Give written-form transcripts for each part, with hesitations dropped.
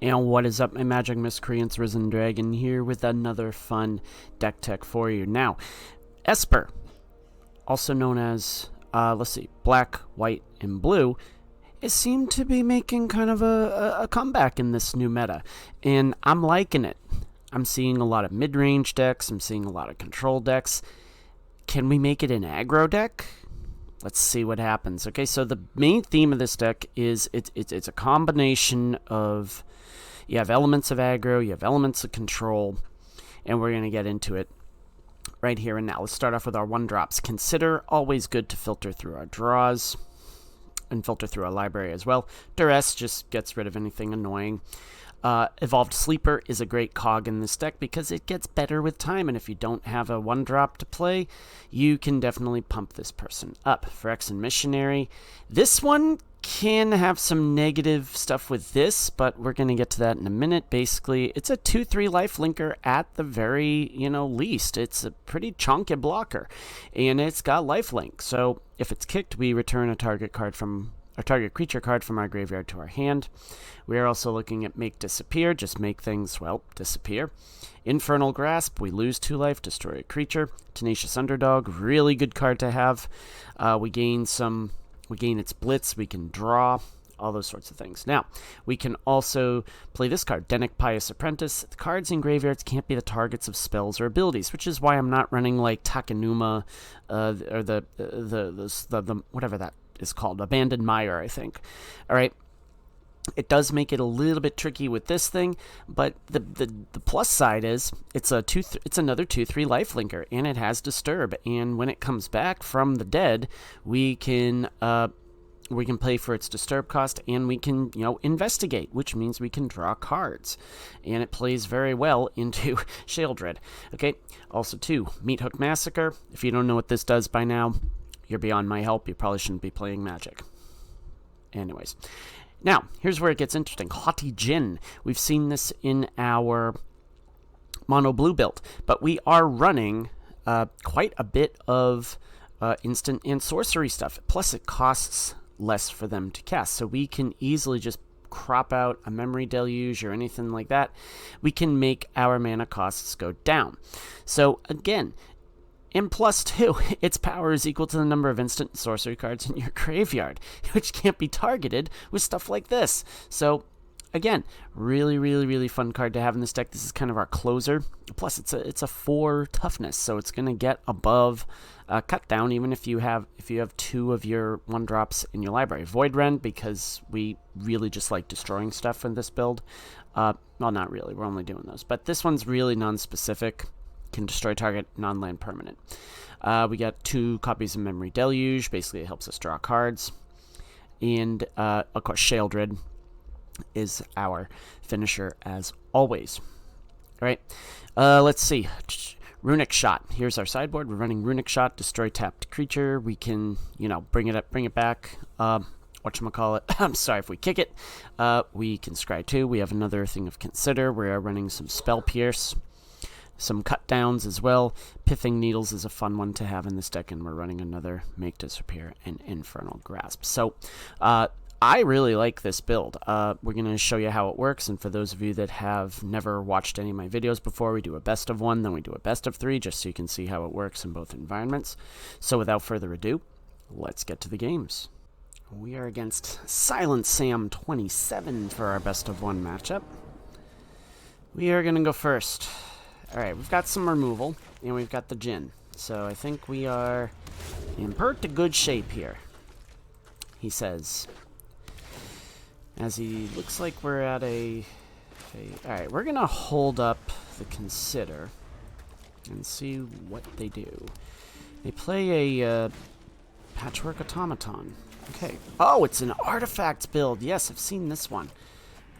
And what is up, my magic miscreants? Risen Dragon here with another fun deck tech for you. Now, Esper, also known as, let's see, black, white, and blue, it seemed to be making kind of a comeback in this new meta, and I'm liking it. I'm seeing a lot of mid-range decks, I'm seeing a lot of control decks. Can we make it an aggro deck? Let's see what happens. Okay, so the main theme of this deck is it's a combination of, you have elements of aggro, you have elements of control, and we're going to get into it right here and now. Let's start off with our 1-drops. Consider, always good to filter through our draws and filter through our library as well. Duress just gets rid of anything annoying. Evolved Sleeper is a great cog in this deck because it gets better with time, and if you don't have a 1-drop to play, you can definitely pump this person up. Phyrexian Missionary, this one can have some negative stuff with this, but we're going to get to that in a minute. Basically, it's a 2/3 lifelinker at the very, least. It's a pretty chunky blocker, and it's got lifelink. So if it's kicked, we return a target creature card from our graveyard to our hand. We are also looking at Make Disappear, just make things, well, disappear. Infernal Grasp, we lose 2 life, destroy a creature. Tenacious Underdog, really good card to have. We gain its blitz, we can draw, all those sorts of things. Now, we can also play this card, Denic Pious Apprentice. The cards in graveyards can't be the targets of spells or abilities, which is why I'm not running like Takenuma, or the whatever that is called, Abandoned Mire, I think. All right. It does make it a little bit tricky with this thing, but the plus side is it's another 2/3 lifelinker, and it has Disturb. And when it comes back from the dead, we can play for its Disturb cost, and we can investigate, which means we can draw cards, and it plays very well into Sheoldred. Okay. Also, Meat Hook Massacre. If you don't know what this does by now, you're beyond my help. You probably shouldn't be playing Magic. Anyways. Now, here's where it gets interesting. Haughty Djinn. We've seen this in our mono blue build, but we are running quite a bit of instant and sorcery stuff. Plus, it costs less for them to cast, so we can easily just crop out a Memory Deluge or anything like that. We can make our mana costs go down. So, again, and plus 2, its power is equal to the number of instant sorcery cards in your graveyard, which can't be targeted with stuff like this. So, again, really, really, really fun card to have in this deck. This is kind of our closer. Plus, it's a 4 toughness, so it's going to get above cut down even if you have 2 of your 1-drops in your library. Void Rend, because we really just like destroying stuff in this build. Well, not really. We're only doing those. But this one's really non-specific. Can destroy target non-land permanent. We got 2 copies of Memory Deluge. Basically, it helps us draw cards. And, of course, Sheoldred is our finisher as always. All right. Let's see. Runic Shot. Here's our sideboard. We're running Runic Shot. Destroy tapped creature. We can, bring it back. Whatchamacallit. I'm sorry if we kick it. We can scry 2. We have another thing of Consider. We are running some Spell Pierce. Some cut downs as well. Pithing Needles is a fun one to have in this deck, and we're running another Make Disappear and Infernal Grasp. So I really like this build. We're going to show you how it works, and for those of you that have never watched any of my videos before, we do a best of 1, then we do a best of 3, just so you can see how it works in both environments. So without further ado, let's get to the games. We are against Silent Sam 27 for our best of 1 matchup. We are going to go first. Alright, we've got some removal, and we've got the Djinn. So I think we are in pretty good shape here, he says. As he looks like we're at Alright, we're going to hold up the Consider and see what they do. They play a Patchwork Automaton. Okay. Oh, it's an Artifacts build. Yes, I've seen this one.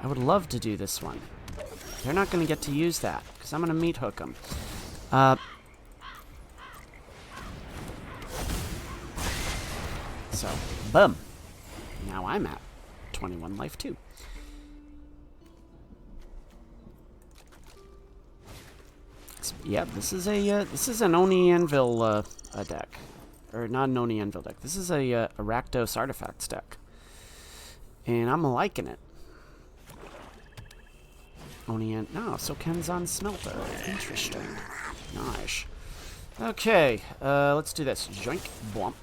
I would love to do this one. They're not going to get to use that, because I'm going to Meat Hook them. So, boom. Now I'm at 21 life, too. Yeah, this is an Oni Anvil deck. Or not an Oni Anvil deck. This is a Rakdos Artifacts deck. And I'm liking it. No, so Ken's on Smelter. Interesting. Nice. Okay, let's do this. Joink, blump,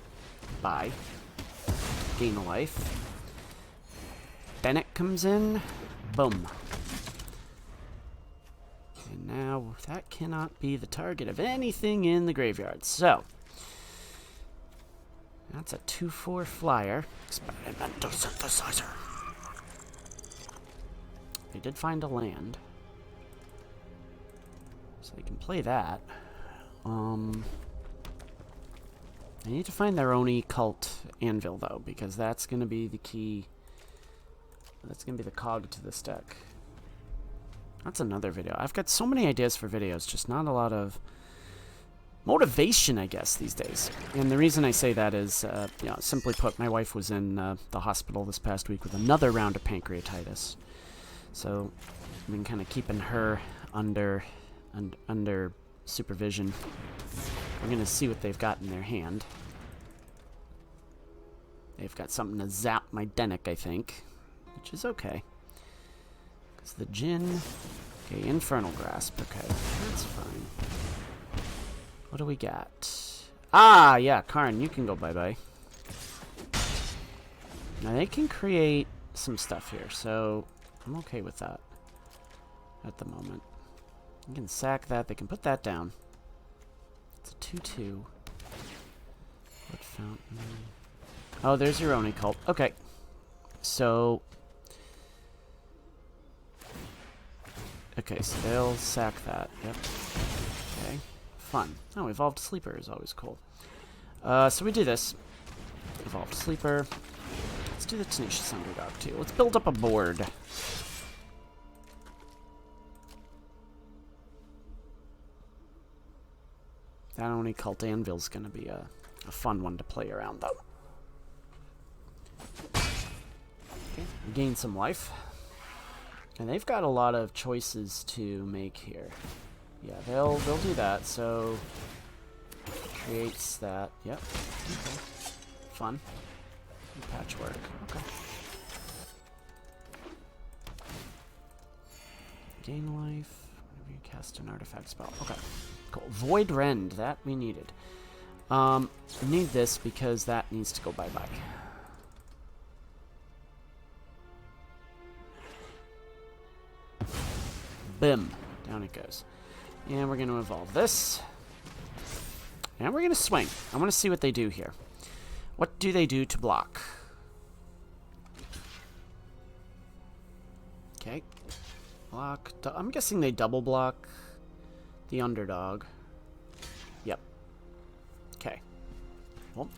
bye. Gain a life. Bennett comes in. Boom. And now that cannot be the target of anything in the graveyard. So, that's a 2/4 flyer. Experimental synthesizer. They did find a land. So they can play that. They need to find their own cult anvil, though, because that's going to be the key. That's going to be the cog to this deck. That's another video. I've got so many ideas for videos, just not a lot of motivation, I guess, these days. And the reason I say that is, you know, simply put, my wife was in the hospital this past week with another round of pancreatitis. So I've been kind of keeping her under supervision. We're going to see what they've got in their hand. They've got something to zap my Denick, I think, which is okay. Because the Djinn... Okay, Infernal Grasp. Okay, that's fine. What do we got? Ah, yeah, Karn, you can go bye-bye. Now, they can create some stuff here, so I'm okay with that at the moment. You can sack that. They can put that down. It's a 2/2. What fountain? Oh, there's your Oni cult. Okay. So... Okay, so they'll sack that. Yep. Okay. Fun. Oh, Evolved Sleeper is always cool. So we do this. Evolved Sleeper. Let's do the Tenacious Underdog, too. Let's build up a board. That Oni Cult Anvil's going to be a fun one to play around, though. Okay, gain some life. And they've got a lot of choices to make here. Yeah, they'll do that, so... Creates that. Yep. Okay. Fun. Patchwork. Okay. Gain life. Whenever you cast an artifact spell. Okay. Cool. Void Rend. That we needed. We need this because that needs to go bye-bye. Bim. Down it goes. And we're going to evolve this. And we're going to swing. I want to see what they do here. What do they do to block? Okay. Block. I'm guessing they double block the underdog. Yep. Okay. Well.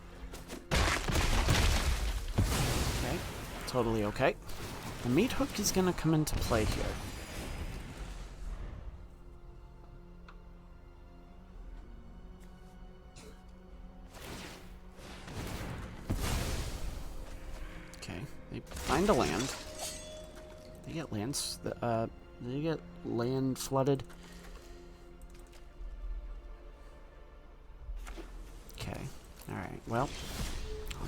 Okay. Totally okay. The meat hook is going to come into play here. They find a land. They get lands. They get land flooded. Okay. Alright, well.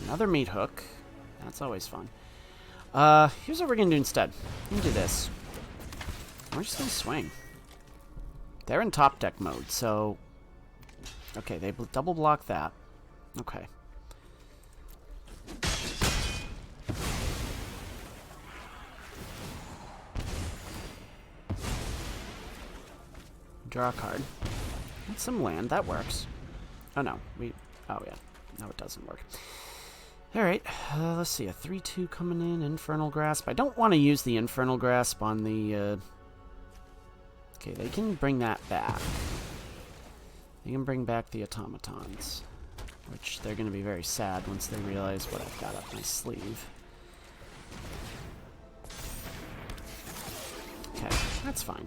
Another meat hook. That's always fun. Here's what we're gonna do instead. We're gonna do this. We're just gonna swing. They're in top deck mode, so... Okay, they double block that. Okay. Draw a card. Get some land. That works. Oh, no. Oh, yeah. No, it doesn't work. Alright. Let's see. A 3/2 coming in. Infernal Grasp. I don't want to use the Infernal Grasp on the... Okay, they can bring that back. They can bring back the automatons. Which they're going to be very sad once they realize what I've got up my sleeve. Okay. That's fine.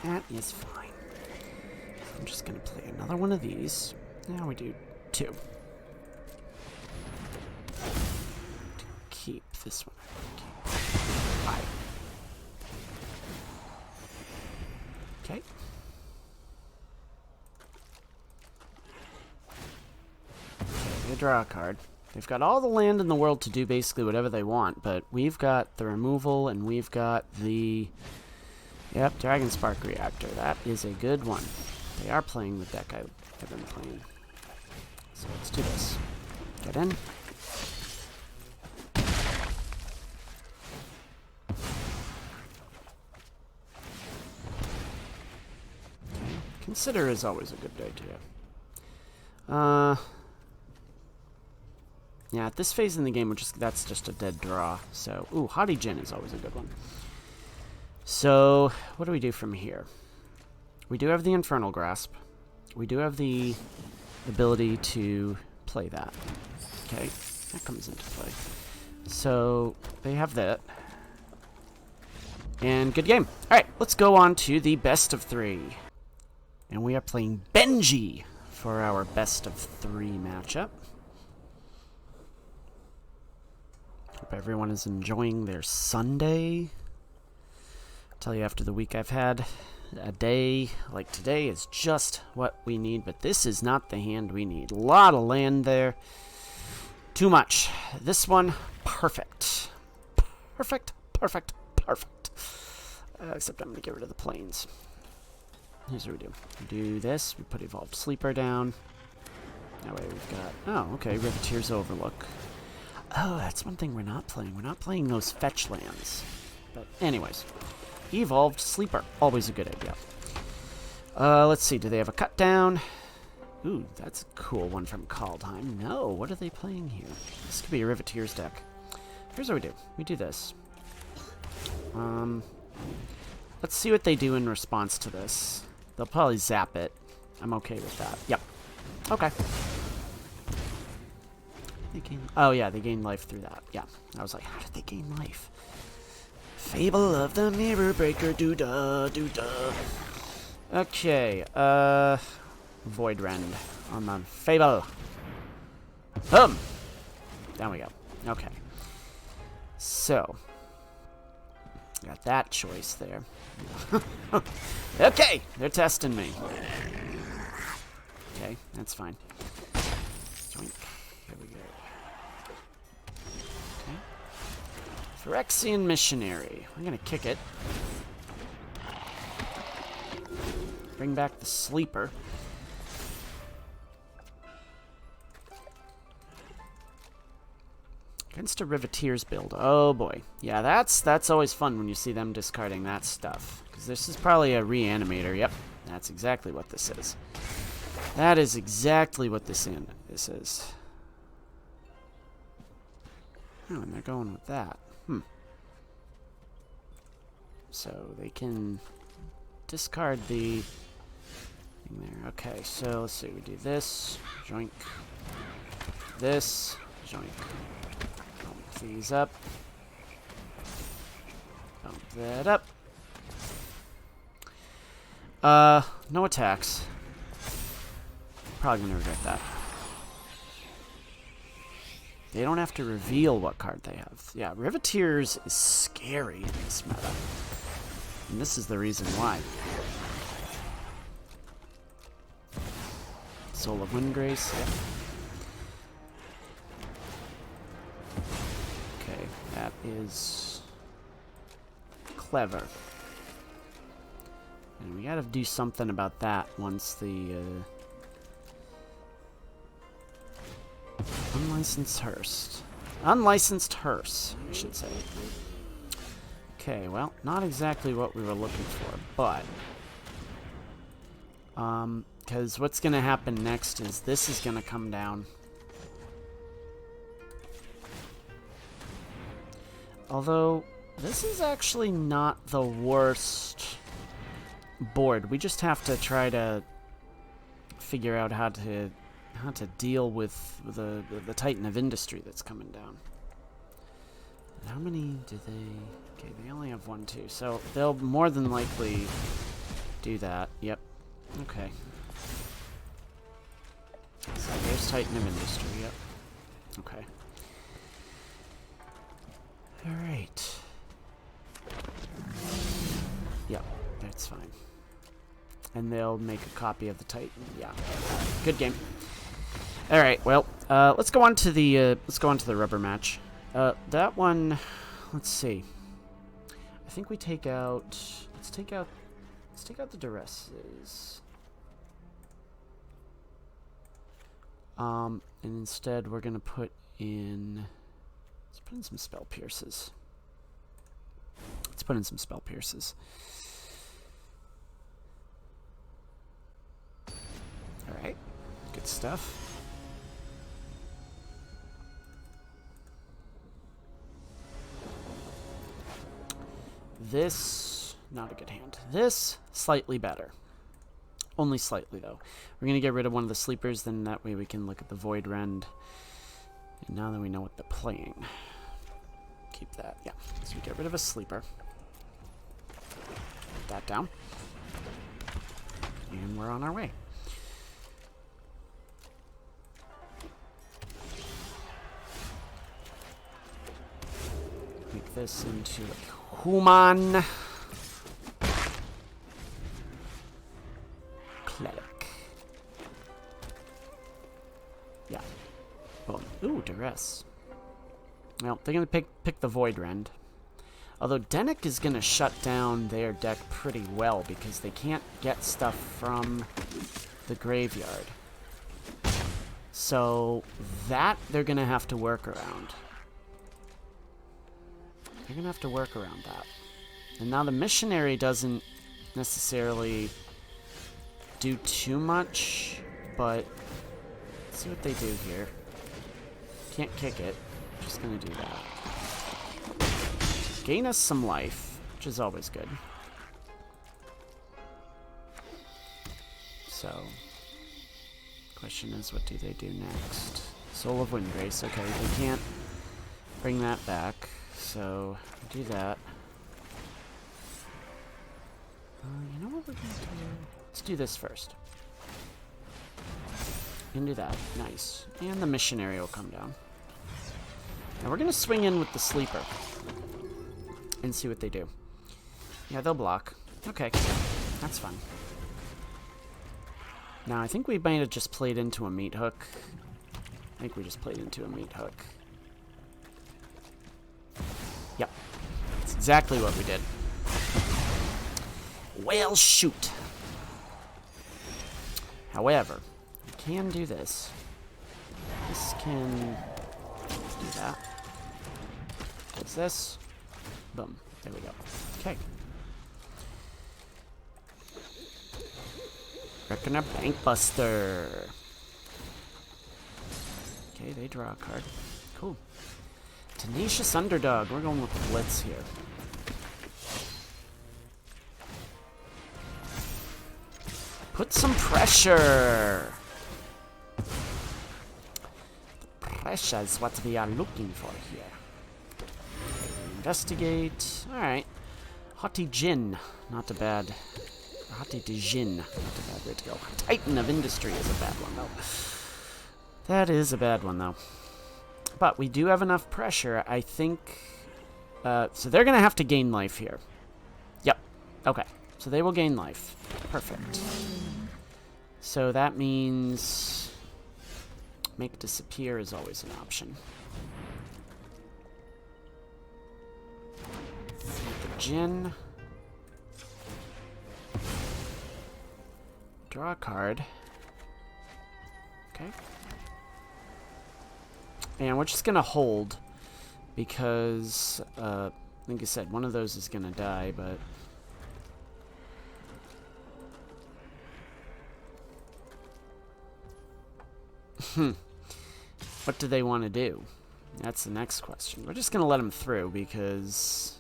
That is fine. I'm just going to play another one of these. Now we do 2. To keep this one. Keep 5. Okay. Okay, we draw a card. They've got all the land in the world to do basically whatever they want, but we've got the removal and we've got the... Yep, Dragon Spark Reactor. That is a good one. They are playing the deck I've been playing. So let's do this. Get in. Okay. Consider is always a good idea. Yeah, at this phase in the game, that's just a dead draw. So, ooh, Haughty Djinn is always a good one. So, what do we do from here? We do have the Infernal Grasp. We do have the ability to play that. Okay, that comes into play. So, they have that. And good game. Alright, let's go on to the best of 3. And we are playing Benji for our best of 3 matchup. Hope everyone is enjoying their Sunday. I'll tell you, after the week I've had, a day like today is just what we need, but this is not the hand we need. A lot of land there. Too much. This one, perfect. Perfect, perfect, perfect. Except I'm going to get rid of the planes. Here's what we do. We do this. We put Evolved Sleeper down. That way we've got... Oh, okay. Riveteer's Overlook. Oh, that's one thing we're not playing. We're not playing those fetch lands. But anyways. Evolved Sleeper. Always a good idea. Let's see. Do they have a cut down? Ooh, that's a cool one from Kaldheim. No, what are they playing here? This could be a Riveteer's deck. Here's what we do. We do this. Let's see what they do in response to this. They'll probably zap it. I'm okay with that. Yep. Okay. Oh, yeah, they gain life through that. Yeah. I was like, how did they gain life? Fable of the Mirror Breaker, doo-da, doo-da. Okay, Void Rend on the Fable. Boom! There we go. Okay. So, got that choice there. Okay, they're testing me. Okay, that's fine. Joink. Here we go. Okay. Phyrexian Missionary. I'm gonna kick it. Bring back the Sleeper. Against a Riveteer's build. Oh boy. Yeah, that's always fun when you see them discarding that stuff. Because this is probably a Reanimator. Yep, that's exactly what this is. That is exactly what this is. Oh, and they're going with that. So they can discard the thing there. Okay, so let's see. We do this. Joink. This. Joink. These up. Bump that up. No attacks. Probably gonna regret that. They don't have to reveal what card they have. Yeah, Riveteers is scary in this meta. And this is the reason why. Soul of Windgrace, yeah. That is clever. And we gotta do something about that once the unlicensed hearse. Unlicensed hearse, I should say. Okay, well, not exactly what we were looking for, but because what's gonna happen next is this is gonna come down. Although, this is actually not the worst board. We just have to try to figure out how to deal with the Titan of Industry that's coming down. And how many do they... Okay, they only have 1, 2. So, they'll more than likely do that. Yep. Okay. So, there's Titan of Industry. Yep. Okay. Alright. Yep, that's fine. And they'll make a copy of the Titan. Yeah. Good game. Alright, well, Let's go on to the rubber match. That one, let's see. I think we take out. Let's take out the duresses. And instead we're gonna put in. Let's put in some spell pierces. All right, good stuff. This, not a good hand. This, slightly better. Only slightly, though. We're going to get rid of one of the sleepers, then that way we can look at the Void Rend. And now that we know what they're playing, keep that. Yeah, so we get rid of a sleeper. Put that down. And we're on our way. Make this into a human. Cleric. Yeah. Boom. Ooh, duress. Well, they're gonna pick the Void Rend. Although Dennick is gonna shut down their deck pretty well because they can't get stuff from the graveyard. So that they're gonna have to work around. They're gonna have to work around that. And now the missionary doesn't necessarily do too much, but let's see what they do here. Can't kick it. Just gonna do that. Gain us some life, which is always good. So, question is, what do they do next? Soul of Windgrace. Okay, they can't bring that back. So, do that. You know what we're going to do? Let's do this first. And do that. Nice. And the missionary will come down. Now we're going to swing in with the sleeper. And see what they do. Yeah, they'll block. Okay. That's fun. Now, I think we might have just played into a meat hook. I think we just played into a meat hook. Yep. That's exactly what we did. Well, shoot. However, we can do this. This can do that. Does this. Boom. There we go. Okay. Reckoner Bankbuster. Okay, they draw a card. Cool. Tenacious Underdog. We're going with the Blitz here. Put some pressure. Pressure is what we are looking for here. Investigate. Alright. Haughty Jin. Not a bad. Haughty de Jin. Not a bad way to go. Titan of Industry is a bad one, though. That is a bad one, though. But we do have enough pressure, I think. So they're going to have to gain life here. Yep. Okay. So they will gain life. Perfect. So that means make disappear is always an option. The Jin. Draw a card. Okay. And we're just gonna hold because like I said, one of those is gonna die, but what do they want to do? That's the next question. We're just gonna let them through because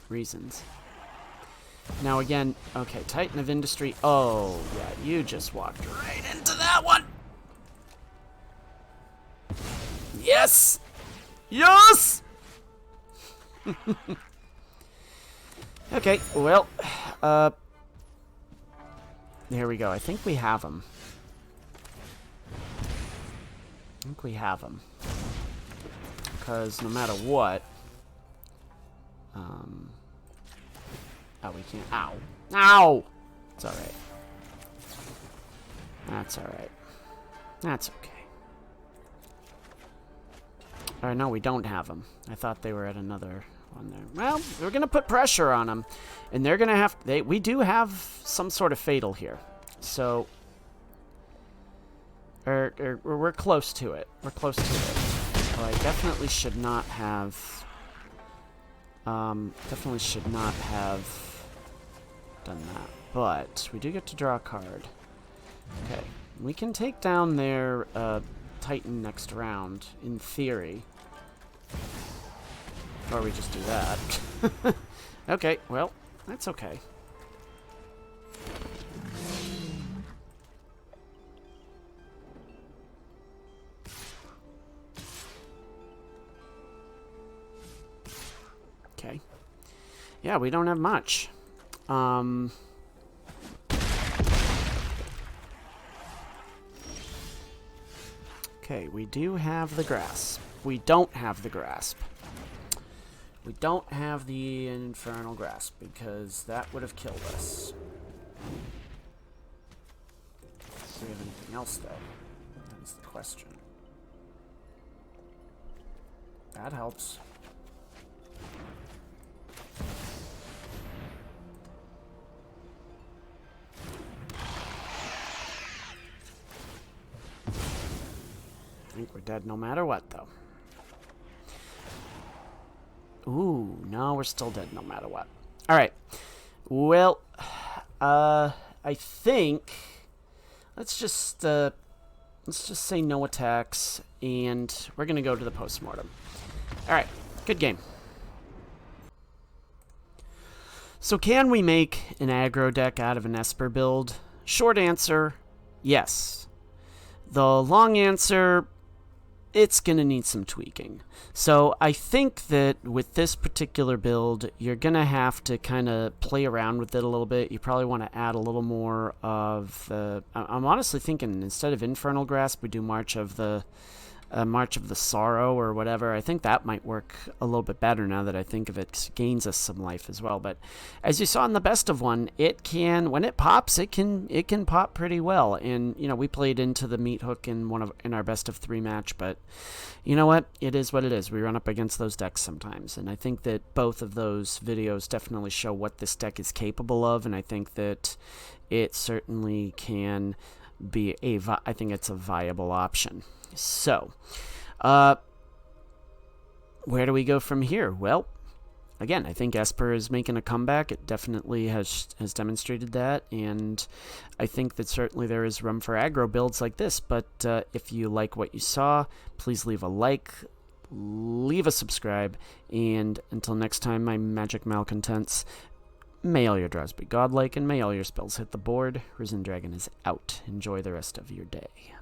reasons. Now again, okay, Titan of Industry. Oh, yeah, you just walked right into that one. Yes! Yes! Okay, well, there we go. I think we have him. Because no matter what, oh, we can't. Ow. Ow! It's alright. That's alright. That's okay. Or no, we don't have them. I thought they were at another one there. Well, we're going to put pressure on them. And they're going to have... we do have some sort of fatal here. So... we're close to it. We're close to it. Well, I definitely should not have... definitely should not have done that. But we do get to draw a card. Okay. We can take down their Titan next round, in theory. Or we just do that. Okay, well, that's okay. Okay. Yeah, we don't have much. Okay, we do have the grasp. We don't have the grasp. We don't have the infernal grasp because that would have killed us. Do we have anything else though? That is the question. That helps. I think we're dead no matter what, though. Ooh, no, we're still dead no matter what. Alright. Well, I think... Let's just say no attacks, and we're going to go to the postmortem. Alright, good game. So can we make an aggro deck out of an Esper build? Short answer, yes. The long answer... it's going to need some tweaking. So I think that with this particular build, you're going to have to kind of play around with it a little bit. You probably want to add a little more of the... I'm honestly thinking instead of Infernal Grasp, we do March of the Sorrow or whatever. I think that might work a little bit better now that I think of it. 'Cause it gains us some life as well. But as you saw in the best of one, it can, when it pops, it can pop pretty well. And you know, we played into the meat hook in our best of 3 match, but you know what? It is what it is. We run up against those decks sometimes, and I think that both of those videos definitely show what this deck is capable of, and I think that it certainly can be I think it's a viable option. So, where do we go from here? Well, again, I think Esper is making a comeback. It definitely has demonstrated that, and I think that certainly there is room for aggro builds like this. But if you like what you saw, please leave a like, leave a subscribe, and until next time, my magic malcontents, may all your draws be godlike, and may all your spells hit the board. Risen Dragon is out. Enjoy the rest of your day.